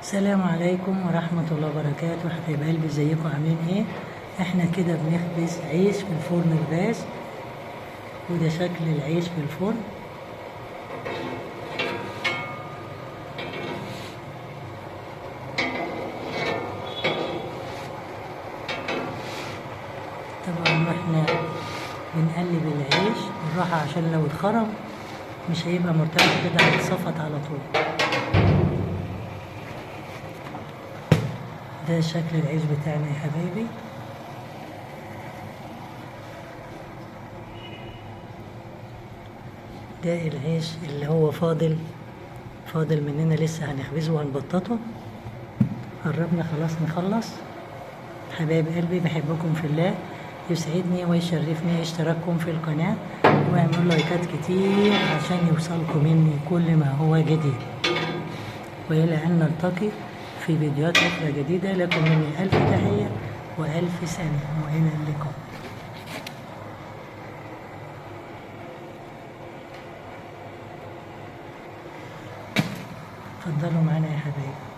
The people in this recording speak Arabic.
السلام عليكم ورحمة الله وبركاته. حبايب قلبي، ازيكم؟ عاملين ايه؟ احنا كده بنخبز عيش في الفرن الغاز، وده شكل العيش في الفرن. طبعا احنا بنقلب العيش بالراحة عشان لو اتخرم مش هيبقى مرتفع كده، هيتصفط على طول. ده شكل العيش بتاعنا يا حبايبي. ده العيش اللي هو فاضل مننا، لسه هنخبزه وهنبططه. قربنا خلاص نخلص. حبايب قلبي، بحبكم في الله، يسعدني ويشرفني اشتراككم في القناة واعملوا لايكات كتير عشان يوصلكم مني كل ما هو جديد. وإلى أن نلتقي في فيديوهات أخرى جديدة، لكم مني ألف تحية وألف سلام، وإلى اللقاء. اتفضلوا معانا يا حبايبي.